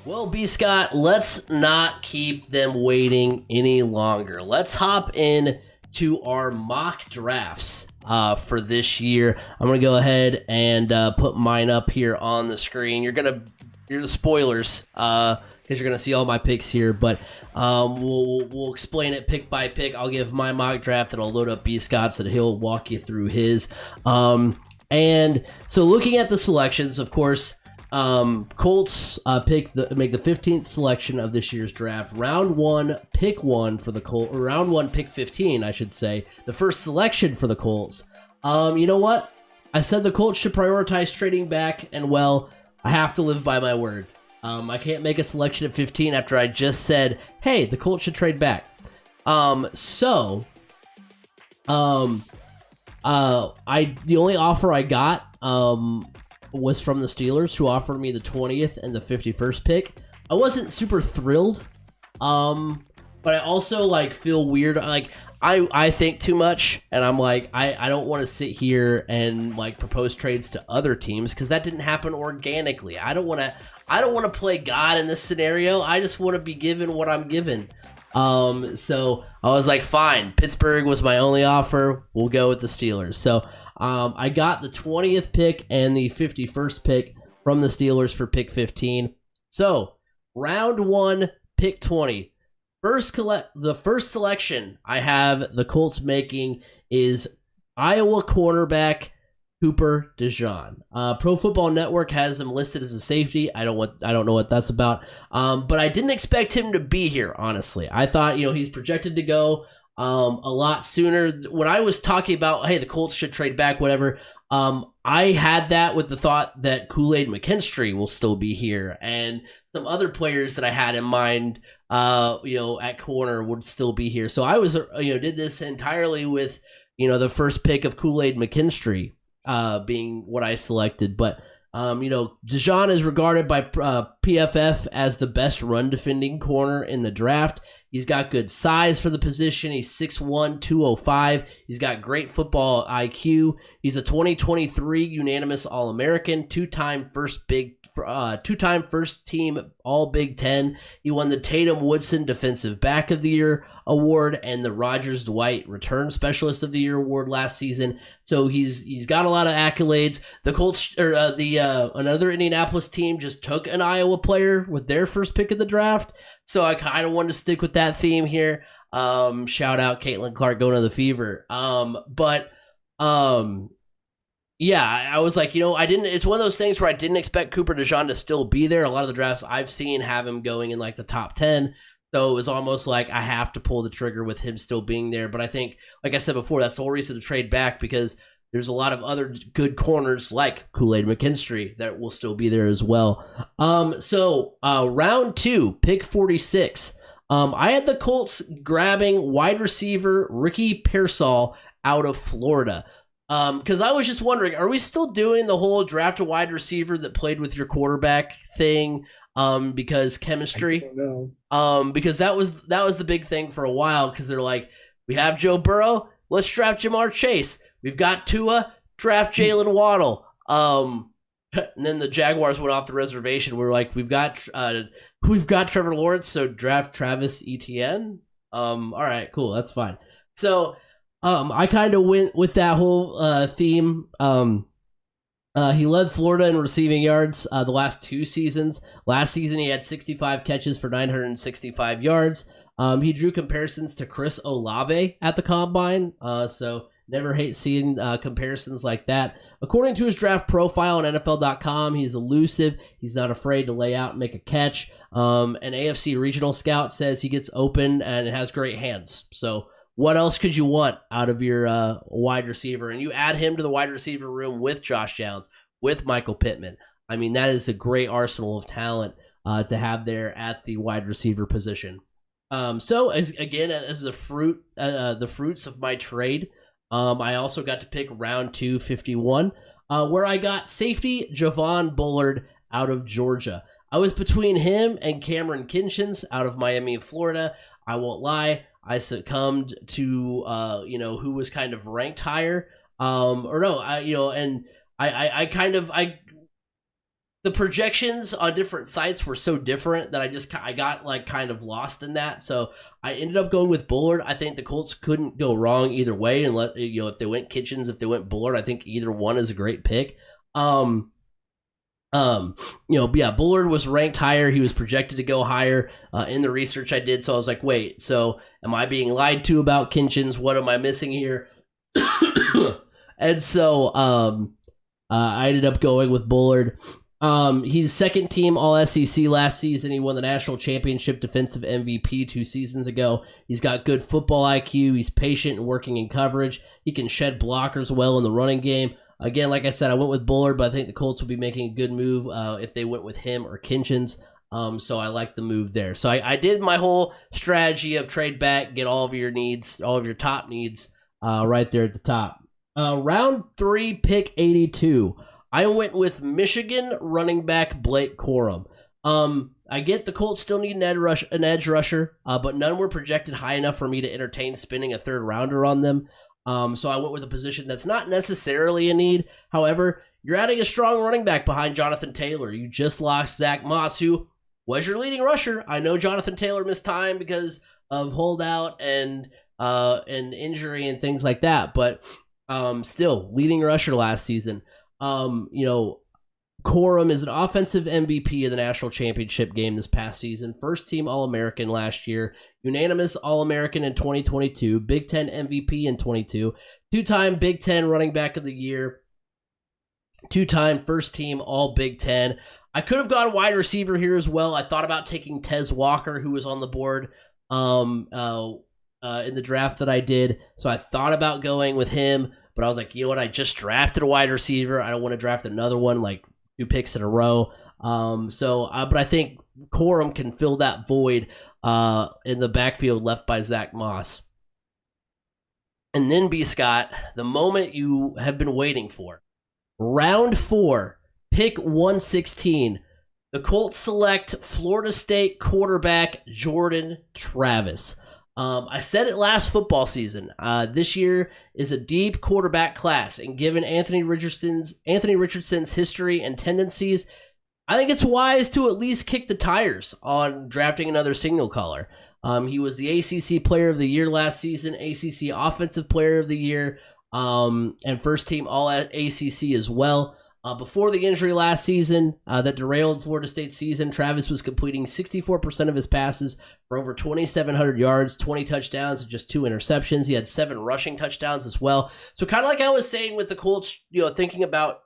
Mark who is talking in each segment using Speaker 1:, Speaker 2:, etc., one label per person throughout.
Speaker 1: Well, B. Scott, let's not keep them waiting any longer. Let's hop in to our mock drafts for this year. I'm gonna go ahead and put mine up here on the screen. You're the spoilers because you're gonna see all my picks here, but we'll explain it pick by pick. I'll give my mock draft and I'll load up B. Scott's and he'll walk you through his. And so looking at the selections, of course. Colts make the 15th selection of this year's draft. Round 1, pick 1 for the Colts. Round 1, pick 15, I should say. The first selection for the Colts. You know what? I said the Colts should prioritize trading back, and well, I have to live by my word. I can't make a selection at 15 after I just said, hey, the Colts should trade back. The only offer I got, was from the Steelers, who offered me the 20th and the 51st pick. I wasn't super thrilled, but I also feel weird. I think too much, and I'm I don't want to sit here and propose trades to other teams because that didn't happen organically. I don't want to play God in this scenario. I just want to be given what I'm given. So I was fine. Pittsburgh was my only offer. We'll go with the Steelers. So. I got the 20th pick and the 51st pick from the Steelers for pick 15. So, round 1, pick 20. The first selection I have the Colts making is Iowa cornerback Cooper DeJean. Pro Football Network has him listed as a safety. I don't know what that's about. But I didn't expect him to be here, honestly. I thought, he's projected to go a lot sooner. When I was talking about, hey, the Colts should trade back, whatever, I had that with the thought that Kool-Aid McKinstry will still be here, and some other players that I had in mind, at corner would still be here. So I was, did this entirely with, the first pick of Kool-Aid McKinstry being what I selected. But, DeJean is regarded by PFF as the best run defending corner in the draft. He's got good size for the position. He's 6'1", 205. He's got great football IQ. He's a 2023 unanimous All-American, two-time first team All Big Ten. He won the Tatum Woodson Defensive Back of the Year award and the Rogers Dwight Return Specialist of the Year award last season. So he's got a lot of accolades. The Colts another Indianapolis team just took an Iowa player with their first pick of the draft. So I kind of wanted to stick with that theme here. Shout out Caitlin Clark going to the Fever. Yeah, I was it's one of those things where I didn't expect Cooper DeJean to still be there. A lot of the drafts I've seen have him going in the top 10. So it was almost I have to pull the trigger with him still being there. But I think, like I said before, that's the whole reason to trade back, because there's a lot of other good corners like Kool-Aid McKinstry that will still be there as well. Round 2, pick 46. I had the Colts grabbing wide receiver Ricky Pearsall out of Florida. Because I was just wondering, are we still doing the whole draft a wide receiver that played with your quarterback thing? Because chemistry.
Speaker 2: I don't know.
Speaker 1: Because that was the big thing for a while. Because they're we have Joe Burrow, let's draft Jamar Chase. We've got Tua, draft Jalen Waddle. And then the Jaguars went off the reservation. We're we've got Trevor Lawrence, so draft Travis Etienne. All right, cool, that's fine. So, I kind of went with that whole theme. He led Florida in receiving yards the last 2 seasons. Last season, he had 65 catches for 965 yards. He drew comparisons to Chris Olave at the Combine, so never hate seeing comparisons like that. According to his draft profile on NFL.com, he's elusive. He's not afraid to lay out and make a catch. An AFC regional scout says he gets open and has great hands. So what else could you want out of your wide receiver? And you add him to the wide receiver room with Josh Downs, with Michael Pittman. I mean, that is a great arsenal of talent to have there at the wide receiver position. As the fruits of my trade, I also got to pick round 2, 51, where I got safety Javon Bullard out of Georgia. I was between him and Cameron Kinchins out of Miami, Florida. I won't lie, I succumbed to who was kind of ranked higher. I the projections on different sites were so different that I got like kind of lost in that. So I ended up going with Bullard. I think the Colts couldn't go wrong either way, and if they went Kitchens, if they went Bullard, I think either one is a great pick. Bullard was ranked higher. He was projected to go higher in the research I did. So I was like, wait, so am I being lied to about Kitchens? What am I missing here? And so I ended up going with Bullard. He's second team All SEC last season. He won the national championship defensive MVP 2 seasons ago. He's got good football IQ. He's patient and working in coverage. He can shed blockers well in the running game. Again, like I said, I went with Bullard, but I think the Colts will be making a good move if they went with him or Kitchens. So I like the move there. So I did my whole strategy of trade back, get all of your needs, all of your top needs right there at the top. Round 3, pick 82. I went with Michigan running back Blake Corum. I get the Colts still need an edge rusher, but none were projected high enough for me to entertain spending a third rounder on them. So I went with a position that's not necessarily a need. However, you're adding a strong running back behind Jonathan Taylor. You just lost Zach Moss, who was your leading rusher. I know Jonathan Taylor missed time because of holdout and injury and things like that, but still leading rusher last season. Corum is an offensive MVP of the national championship game this past season. First team All-American last year. Unanimous All-American in 2022. Big Ten MVP in 22. Two-time Big Ten running back of the year. Two-time first team All-Big Ten. I could have gone wide receiver here as well. I thought about taking Tez Walker, who was on the board in the draft that I did. So I thought about going with him. But I was like, you know what? I just drafted a wide receiver. I don't want to draft another one, like 2 picks in a row. But I think Corum can fill that void in the backfield left by Zach Moss. And then, B. Scott, the moment you have been waiting for. Round 4, pick 116. The Colts select Florida State quarterback Jordan Travis. I said it last football season. This year is a deep quarterback class, and given Anthony Richardson's history and tendencies, I think it's wise to at least kick the tires on drafting another signal caller. He was the ACC Player of the Year last season, ACC Offensive Player of the Year, and first team All ACC as well. Before the injury last season that derailed Florida State's season, Travis was completing 64% of his passes for over 2,700 yards, 20 touchdowns, and just 2 interceptions. He had 7 rushing touchdowns as well. So kind of like I was saying with the Colts, thinking about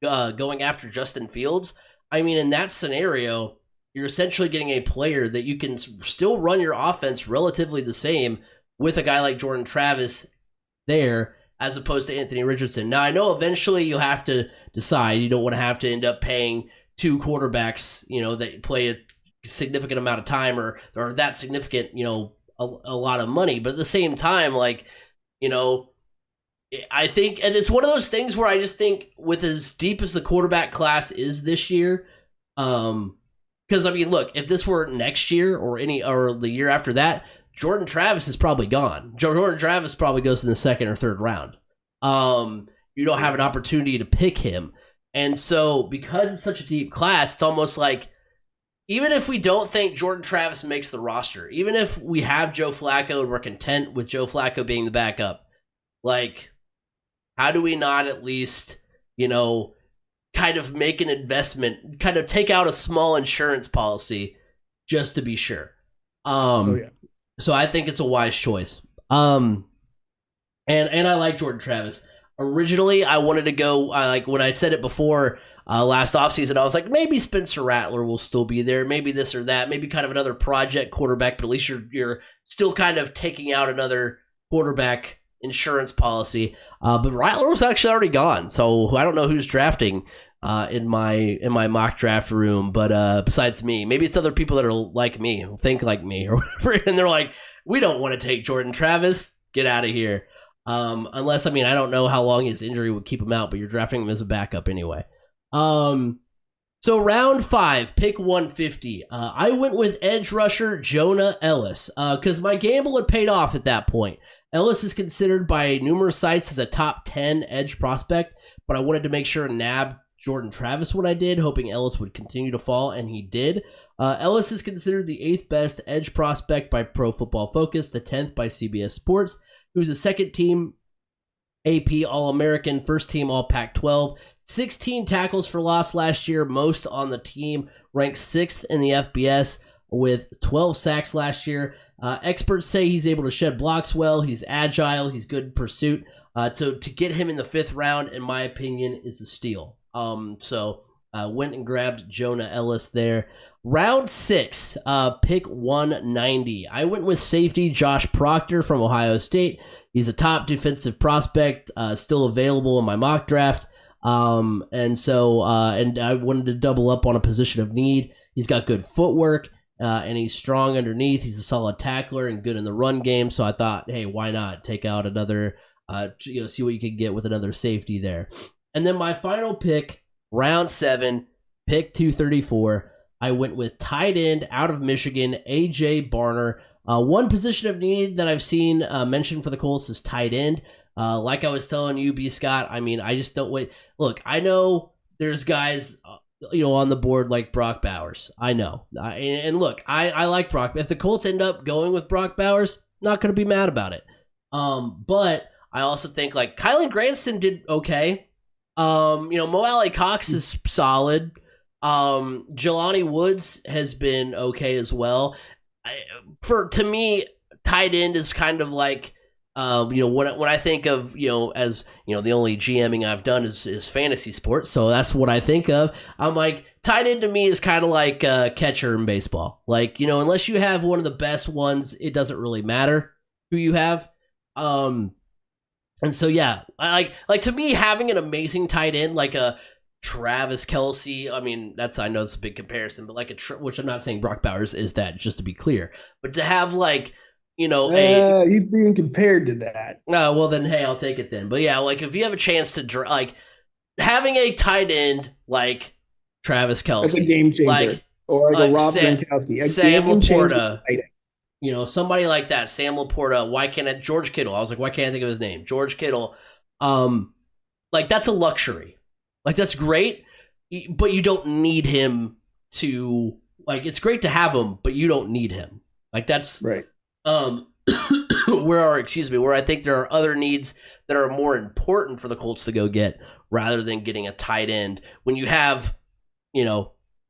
Speaker 1: going after Justin Fields. I mean, in that scenario, you're essentially getting a player that you can still run your offense relatively the same with a guy like Jordan Travis there, as opposed to Anthony Richardson. Now, I know eventually you'll have to decide. You don't want to have to end up paying 2 quarterbacks, that play a significant amount of time or that significant, a lot of money. But at the same time, I think, and it's one of those things where I just think with as deep as the quarterback class is this year, because, I mean, look, if this were next year or the year after that, Jordan Travis is probably gone. Jordan Travis probably goes in the 2nd or 3rd round. You don't have an opportunity to pick him. And so because it's such a deep class, it's almost like, even if we don't think Jordan Travis makes the roster, even if we have Joe Flacco and we're content with Joe Flacco being the backup, how do we not at least, kind of make an investment, kind of take out a small insurance policy just to be sure? So I think it's a wise choice. And I like Jordan Travis. Originally, I wanted to go, when I said it before last offseason, I was like, maybe Spencer Rattler will still be there. Maybe this or that. Maybe kind of another project quarterback, but at least you're still kind of taking out another quarterback insurance policy. But Rattler was actually already gone. So I don't know who's drafting in my mock draft room, but besides me, maybe it's other people that are like me, think like me or whatever, and they're like, we don't want to take Jordan Travis, get out of here. Unless, I don't know how long his injury would keep him out, but you're drafting him as a backup anyway. So round 5, pick 150. I went with edge rusher Jonah Ellis because my gamble had paid off at that point. Ellis is considered by numerous sites as a top 10 edge prospect, but I wanted to make sure nab Jordan Travis when I did, hoping Ellis would continue to fall, and he did. Ellis is considered the 8th best edge prospect by Pro Football Focus, the 10th by CBS Sports. He was a second-team AP All-American, first-team All-Pac-12, 16 tackles for loss last year, most on the team, ranked 6th in the FBS with 12 sacks last year. Experts say he's able to shed blocks well, he's agile, he's good in pursuit. To get him in the 5th round, in my opinion, is a steal. So went and grabbed Jonah Ellis there. Round 6, pick 190. I went with safety Josh Proctor from Ohio State. He's a top defensive prospect, still available in my mock draft. And I wanted to double up on a position of need. He's got good footwork, and he's strong underneath. He's a solid tackler and good in the run game. So I thought, hey, why not take out another, see what you can get with another safety there. And then my final pick, round 7, pick 234. I went with tight end out of Michigan, A.J. Barner. One position of need that I've seen mentioned for the Colts is tight end. Like I was telling you, B. Scott, I mean, I just don't wait. Look, I know there's guys, on the board like Brock Bowers. I know. And look, I like Brock. If the Colts end up going with Brock Bowers, not going to be mad about it. But I also think like Kylan Granson did okay. Mo Alley Cox is solid. Jelani Woods has been okay as well. To me, tight end is kind of like, when I think of, as, the only GMing I've done is fantasy sports. So that's what I think of. I'm like, tight end to me is kind of like a catcher in baseball. Like, unless you have one of the best ones, it doesn't really matter who you have. And so, yeah, like to me, having an amazing tight end, like a Travis Kelce, I mean, I know it's a big comparison, but like which I'm not saying Brock Bowers is that, just to be clear, but to have like, he's
Speaker 2: being compared to that.
Speaker 1: Well then, hey, I'll take it then. But yeah, like if you have a chance to like having a tight end like Travis Kelce,
Speaker 2: that's a game changer, or like a Rob Gronkowski,
Speaker 1: Sam Laporta, somebody like that, Sam Laporta. Why can't George Kittle? I was like, why can't I think of his name? George Kittle. Like that's a luxury. Like that's great, but you don't need him to like. It's great to have him, but you don't need him. Like that's
Speaker 2: right.
Speaker 1: Where I think there are other needs that are more important for the Colts to go get rather than getting a tight end when you have,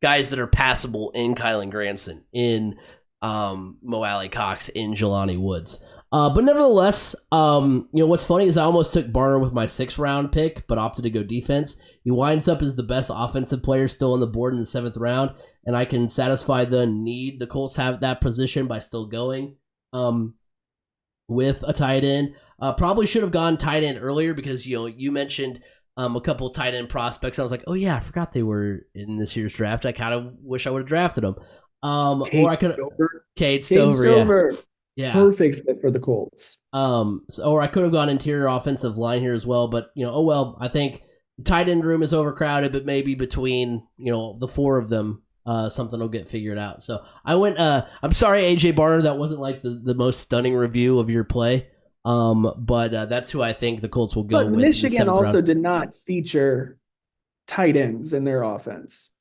Speaker 1: guys that are passable in Kylan Granson, in Mo Alley Cox, in Jelani Woods. But nevertheless, what's funny is I almost took Barner with my 6th round pick, but opted to go defense. He winds up as the best offensive player still on the board in the 7th round, and I can satisfy the need the Colts have at that position by still going with a tight end. Probably should have gone tight end earlier because, you mentioned a couple tight end prospects. I was like, oh yeah, I forgot they were in this year's draft. I kind of wish I would have drafted them. Cade Stover. Yeah.
Speaker 2: Perfect fit for the Colts.
Speaker 1: Or I could have gone interior offensive line here as well, but I think the tight end room is overcrowded, but maybe between the 4 of them, something will get figured out. So I went. I'm sorry, AJ Barner, that wasn't like the most stunning review of your play. But that's who I think the Colts will go with.
Speaker 2: Michigan also did not feature tight ends in their offense.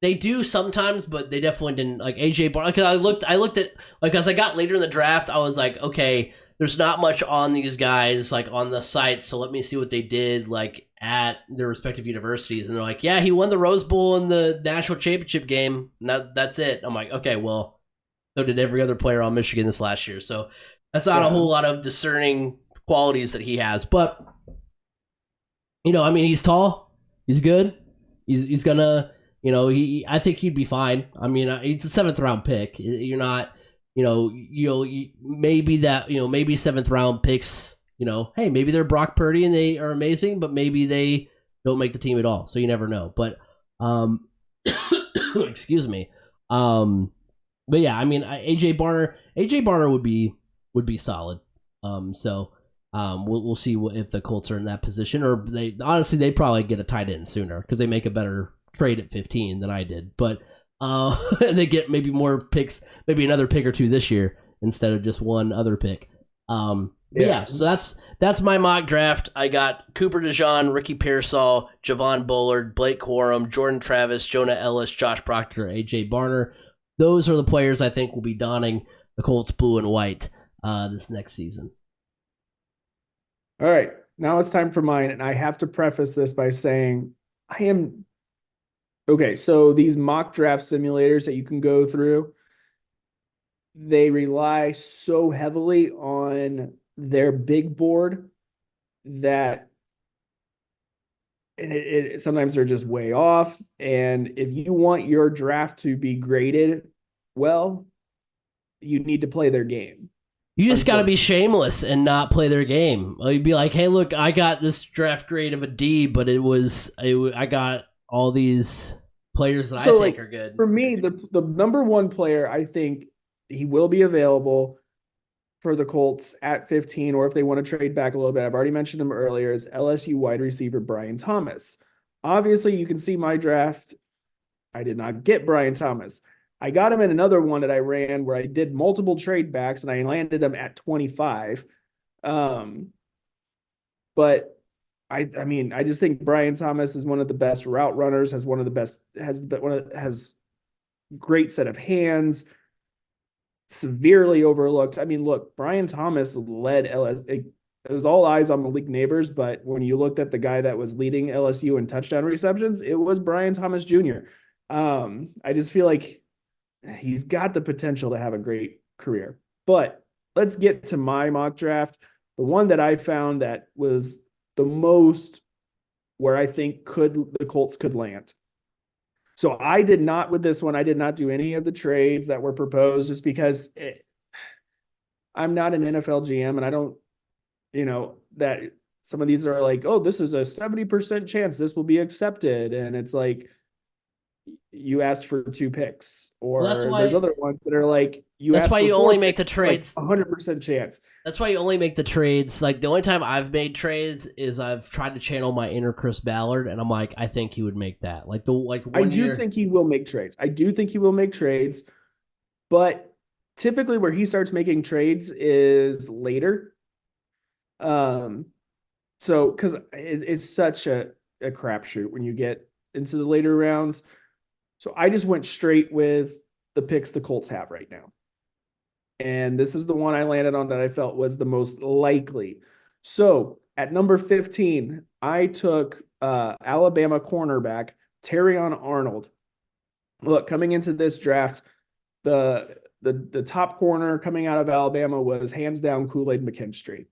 Speaker 1: They do sometimes, but they definitely didn't. Like AJ Barner, because I looked at like as I got later in the draft, I was like, okay, there's not much on these guys like on the site, so let me see what they did like at their respective universities. And they're like, yeah, he won the Rose Bowl in the national championship game. That's it. I'm like, okay, well, so did every other player on Michigan this last year. So that's not a whole lot of discerning qualities that he has. But he's tall, he's good, he's gonna. I think he'd be fine. I mean, it's a 7th round pick. You're not, maybe that, maybe 7th round picks, hey, maybe they're Brock Purdy and they are amazing, but maybe they don't make the team at all. So you never know. But, excuse me. But yeah, I mean, AJ Barner would be solid. We'll see if the Colts are in that position, or they'd probably get a tight end sooner because they make a better trade at 15 than I did, but they get maybe more picks, maybe another pick or 2 this year instead of just one other pick. So that's that's my mock draft. I got Cooper DeJean, Ricky Pearsall, Javon Bullard, Blake Corum, Jordan Travis, Jonah Ellis, Josh Proctor, AJ Barner. Those are the players I think will be donning the Colts blue and white this next season.
Speaker 2: All right, now it's time for mine, and I have to preface this by saying I am okay. So these mock draft simulators that you can go through, they rely so heavily on their big board that and sometimes they're just way off. And if you want your draft to be graded well, you need to play their game.
Speaker 1: You just got to be shameless and not play their game. You'd be like, hey, look, I got this draft grade of a D, but I got all these players that I think are good.
Speaker 2: For me, the number one player, I think he will be available for the Colts at 15, or if they want to trade back a little bit, I've already mentioned him earlier, is LSU wide receiver Brian Thomas. Obviously, you can see my draft. I did not get Brian Thomas. I got him in another one that I ran where I did multiple trade backs and I landed him at 25. But I mean, I just think Brian Thomas is one of the best route runners, has great set of hands, severely overlooked. I mean, look, Brian Thomas led LSU. It was all eyes on Malik Neighbors, but when you looked at the guy that was leading LSU in touchdown receptions, it was Brian Thomas Jr. I just feel like he's got the potential to have a great career. But let's get to my mock draft. The one that I found that was the most where I think the Colts could land. So I did not with this one. I did not do any of the trades that were proposed just because I'm not an NFL GM and I don't, that some of these are like, oh, this is a 70% chance this will be accepted. And it's like, you asked for 2 picks, or there's other ones that are like,
Speaker 1: that's why you only make the trades.
Speaker 2: Like 100% chance.
Speaker 1: That's why you only make the trades. Like the only time I've made trades is I've tried to channel my inner Chris Ballard, and I'm like, I think he would make that.
Speaker 2: I do think he will make trades. But typically where he starts making trades is later. So because it's such a crapshoot when you get into the later rounds. So I just went straight with the picks the Colts have right now. And this is the one I landed on that I felt was the most likely. So at number 15, I took Alabama cornerback Terrion Arnold. Look, coming into this draft, the top corner coming out of Alabama was hands down Kool-Aid McKinstry.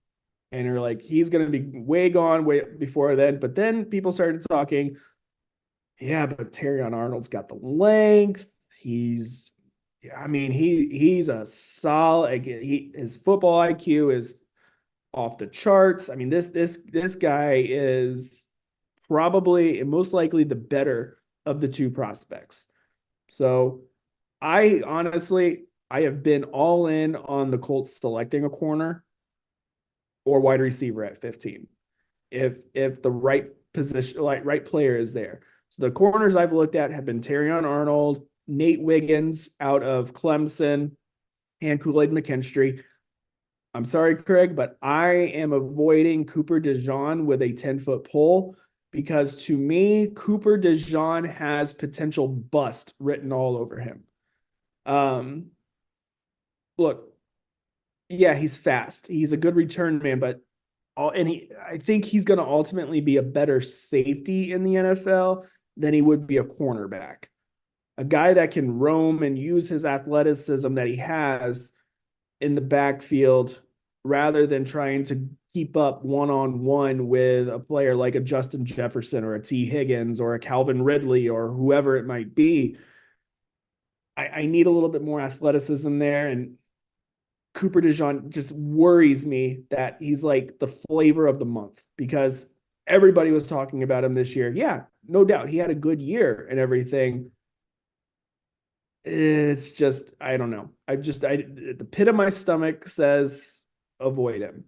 Speaker 2: And you're like, he's going to be way gone way before then. But then people started talking, yeah, but Terrion Arnold's got the length. He's a solid. His football IQ is off the charts. I mean, this guy is probably and most likely the better of the 2 prospects. So I have been all in on the Colts selecting a corner or wide receiver at 15. If the right position, right player is there. So the corners I've looked at have been Terrion Arnold, Nate Wiggins out of Clemson, and Kool-Aid McKinstry. I'm sorry, Craig, but I am avoiding Cooper DeJean with a 10-foot pole because to me, Cooper DeJean has potential bust written all over him. Look, yeah, he's fast. He's a good return man, but I think he's going to ultimately be a better safety in the NFL than he would be a cornerback. A guy that can roam and use his athleticism that he has in the backfield rather than trying to keep up one-on-one with a player like a Justin Jefferson or a T. Higgins or a Calvin Ridley or whoever it might be. I need a little bit more athleticism there, and Cooper DeJean just worries me that he's like the flavor of the month because everybody was talking about him this year. Yeah, no doubt. He had a good year and everything. It's just, I don't know. The pit of my stomach says avoid him.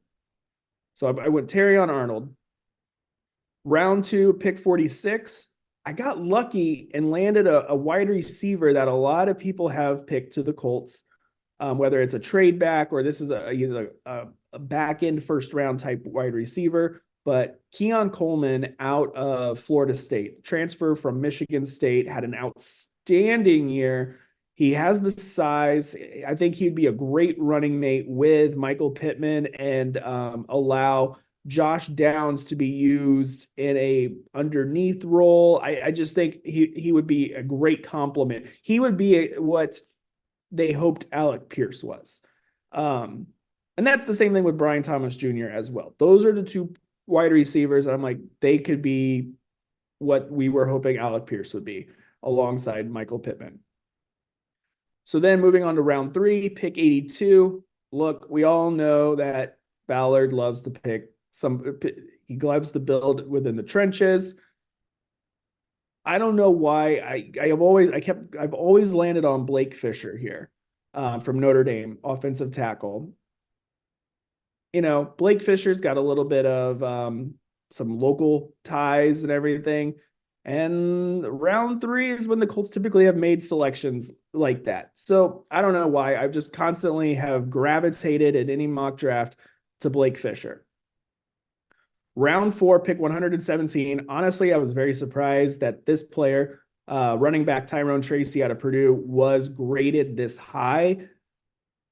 Speaker 2: So I went Terrion Arnold. Round 2, pick 46. I got lucky and landed a wide receiver that a lot of people have picked to the Colts. whether it's a trade back or this is a back end first round type wide receiver. But Keon Coleman out of Florida State, transfer from Michigan State, had an outstanding year. He has the size. I think he'd be a great running mate with Michael Pittman and allow Josh Downs to be used in a underneath role. I just think he would be a great complement. He would be what they hoped Alec Pierce was. And that's the same thing with Brian Thomas Jr. as well. Those are the two wide receivers. I'm like, they could be what we were hoping Alec Pierce would be alongside Michael Pittman. So then moving on to round 3, pick 82. Look, we all know that Ballard loves to pick he loves to build within the trenches. I don't know why I've always landed on Blake Fisher here from Notre Dame, offensive tackle. Blake Fisher's got a little bit of some local ties and everything. And round 3 is when the Colts typically have made selections like that. So I don't know why. I've just constantly have gravitated in any mock draft to Blake Fisher. Round 4, pick 117. Honestly, I was very surprised that this player, running back Tyrone Tracy out of Purdue, was graded this high.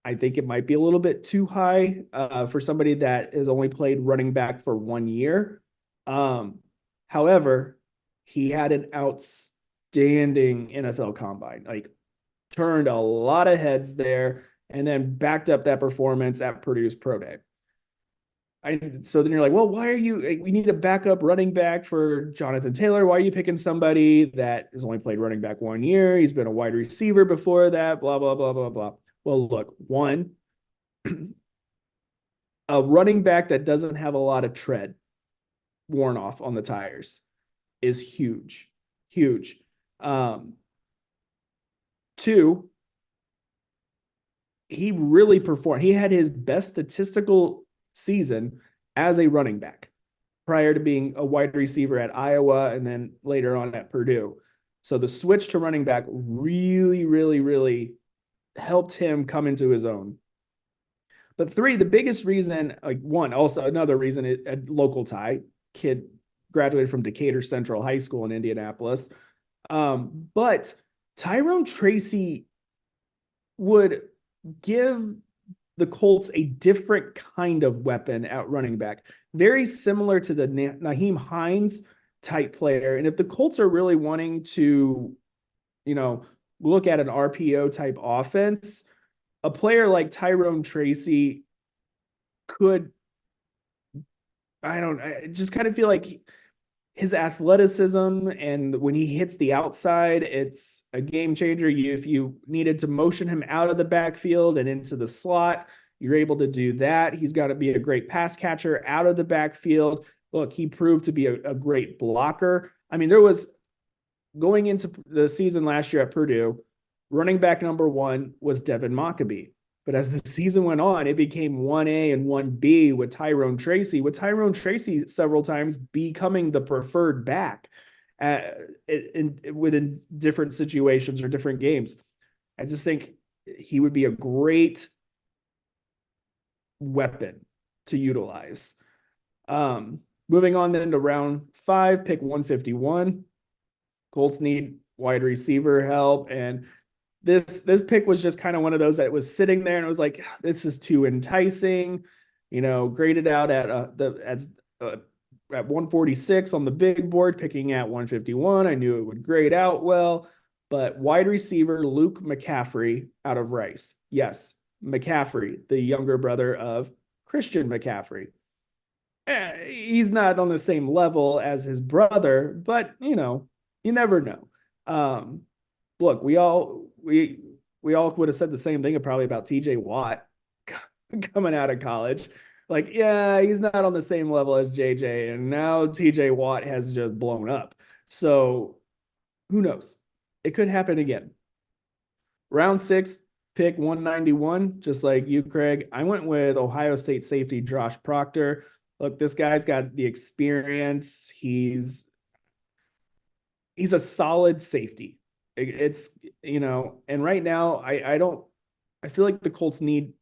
Speaker 2: I think it might be a little bit too high for somebody that has only played running back for 1 year. However, he had an outstanding NFL combine, like turned a lot of heads there and then backed up that performance at Purdue's Pro Day. So then you're like, well, we need a backup running back for Jonathan Taylor. Why are you picking somebody that has only played running back 1 year? He's been a wide receiver before that, blah, blah, blah, blah, blah. Well, look, one, a running back that doesn't have a lot of tread worn off on the tires is huge, huge. 2, he really performed. He had his best statistical season as a running back prior to being a wide receiver at Iowa and then later on at Purdue. So the switch to running back really, really, really helped him come into his own. But 3, the biggest reason, also another reason, a local tie, kid graduated from Decatur Central High School in Indianapolis. But Tyrone Tracy would give the Colts a different kind of weapon at running back, very similar to the Nyheim Hines type player. And if the Colts are really wanting to, look at an RPO type offense, a player like Tyrone Tracy could, I just kind of feel like his athleticism and when he hits the outside, it's a game changer. If you needed to motion him out of the backfield and into the slot, you're able to do that. He's got to be a great pass catcher out of the backfield. Look, he proved to be a great blocker. I mean, there was going into the season last year at Purdue, running back number 1 was Devin Mockabee. But as the season went on, it became 1A and 1B with Tyrone Tracy, several times becoming the preferred back within different situations or different games. I just think he would be a great weapon to utilize. Moving on then to round 5, pick 151. Colts need wide receiver help, and this pick was just kind of one of those that was sitting there and it was like, this is too enticing, graded out at 146 on the big board, picking at 151. I knew it would grade out well, but wide receiver Luke McCaffrey out of Rice. Yes, McCaffrey, the younger brother of Christian McCaffrey. He's not on the same level as his brother, but you never know. Look, we all would have said the same thing probably about TJ Watt coming out of college. Like, yeah, he's not on the same level as JJ, and now TJ Watt has just blown up. So who knows? It could happen again. Round 6, pick 191, just like you, Craig. I went with Ohio State safety Josh Proctor. Look, this guy's got the experience. He's a solid safety. It's, and right now I don't I feel like the Colts need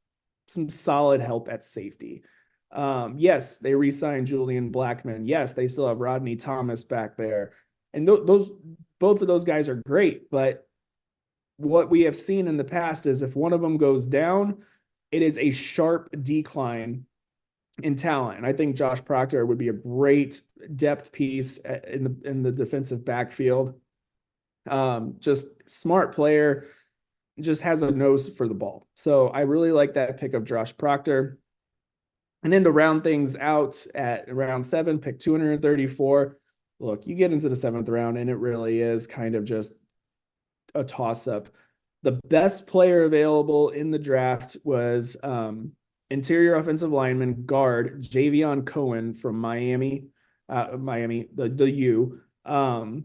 Speaker 2: some solid help at safety. Yes, they re-signed Julian Blackmon. Yes, they still have Rodney Thomas back there, and those both of those guys are great. But what we have seen in the past is if one of them goes down, it is a sharp decline in talent. And I think Josh Proctor would be a great depth piece in the defensive backfield. Just smart player, just has a nose for the ball. So I really like that pick of Josh Proctor. And then to round things out at round 7, pick 234. Look, you get into the 7th round, and it really is kind of just a toss-up. The best player available in the draft was interior offensive lineman guard Javion Cohen from Miami, the U. And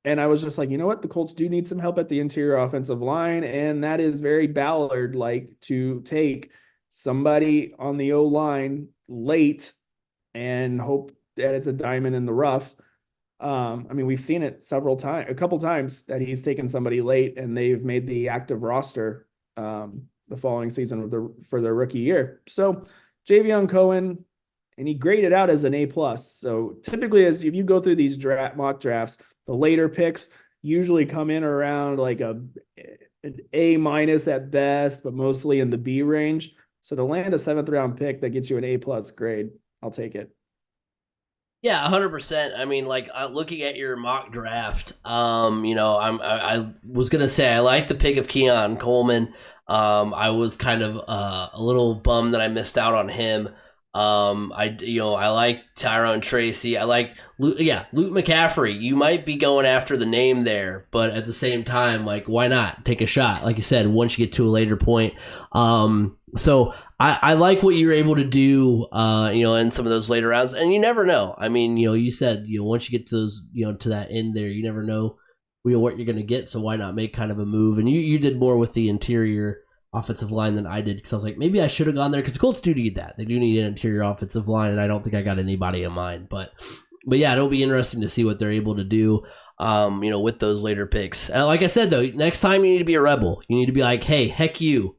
Speaker 2: I was just like, you know what? The Colts do need some help at the interior offensive line, and that is very Ballard-like to take somebody on the O-line late and hope that it's a diamond in the rough. I mean, we've seen it a couple times that he's taken somebody late and they've made the active roster the following season for their rookie year. So Javion Cohen, and he graded out as an A+. So typically, if you go through these mock drafts, the later picks usually come in around like an A- at best, but mostly in the B range. So to land a 7th round pick that gets you an A+ grade, I'll take it.
Speaker 1: Yeah, 100%. I mean, like looking at your mock draft, I was gonna say I like the pick of Keon Coleman. I was kind of a little bummed that I missed out on him. I like Tyrone Tracy. I like Luke McCaffrey. You might be going after the name there, but at the same time, like, why not take a shot? Like you said, once you get to a later point. So I like what you're able to do, in some of those later rounds, and you never know. I mean, you said, once you get to those, to that end there, you never know, what you're going to get. So why not make kind of a move? And you did more with the interior offensive line than I did, because I was like, maybe I should have gone there, because the Colts do need that. They do need an interior offensive line, and I don't think I got anybody in mind. But yeah, it'll be interesting to see what they're able to do, with those later picks. Like I said, though, next time you need to be a rebel. You need to be like, hey, heck you,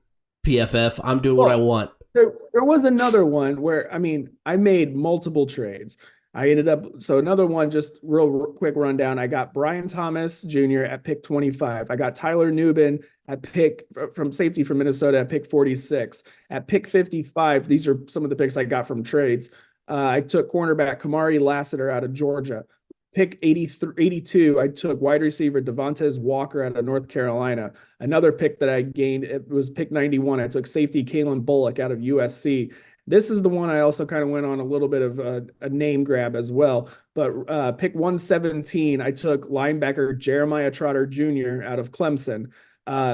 Speaker 1: PFF. I'm doing what I want.
Speaker 2: There was another one where, I mean, I made multiple trades. I ended up, so another one, just real quick rundown. I got Brian Thomas Jr. at pick 25. I got Tyler Nubin at pick from safety from Minnesota at pick 46. At pick 55, these are some of the picks I got from trades. I took cornerback Kamari Lassiter out of Georgia. Pick 82, I took wide receiver Devontae Walker out of North Carolina. Another pick that I gained, it was pick 91. I took safety Kalen Bullock out of USC. This is the one I also kind of went on a little bit of a name grab as well. But pick 117, I took linebacker Jeremiah Trotter Jr. out of Clemson.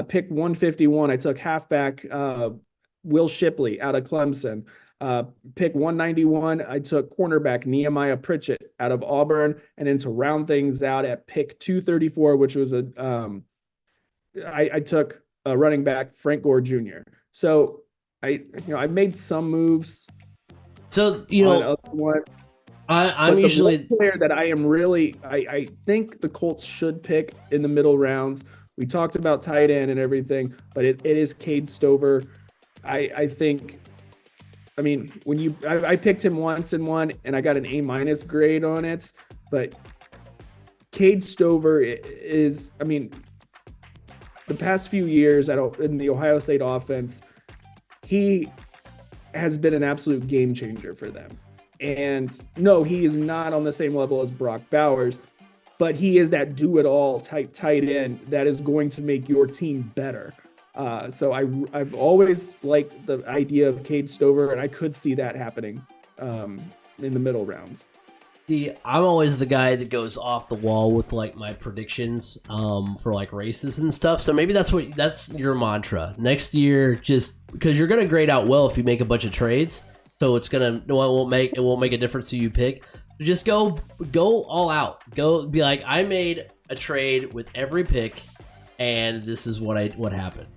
Speaker 2: Pick 151, I took halfback Will Shipley out of Clemson. Pick 191, I took cornerback Nehemiah Pritchett out of Auburn. And then to round things out at pick 234, which was I took a running back Frank Gore Jr. So I made some moves.
Speaker 1: So
Speaker 2: other ones.
Speaker 1: I'm usually
Speaker 2: the player that I am really. I think the Colts should pick in the middle rounds. We talked about tight end and everything, but it is Cade Stover. I think. I mean, I picked him once in one, and I got an A- grade on it. But Cade Stover is. I mean, the past few years in the Ohio State offense, he has been an absolute game changer for them. And no, he is not on the same level as Brock Bowers, but he is that do-it-all type tight end that is going to make your team better. So I've always liked the idea of Cade Stover, and I could see that happening in the middle rounds.
Speaker 1: See, I'm always the guy that goes off the wall with like my predictions for like races and stuff. So maybe that's your mantra next year, just because you're gonna grade out well if you make a bunch of trades. So it won't make a difference who you pick. So just go all out. Go be like, I made a trade with every pick, and this is what happened.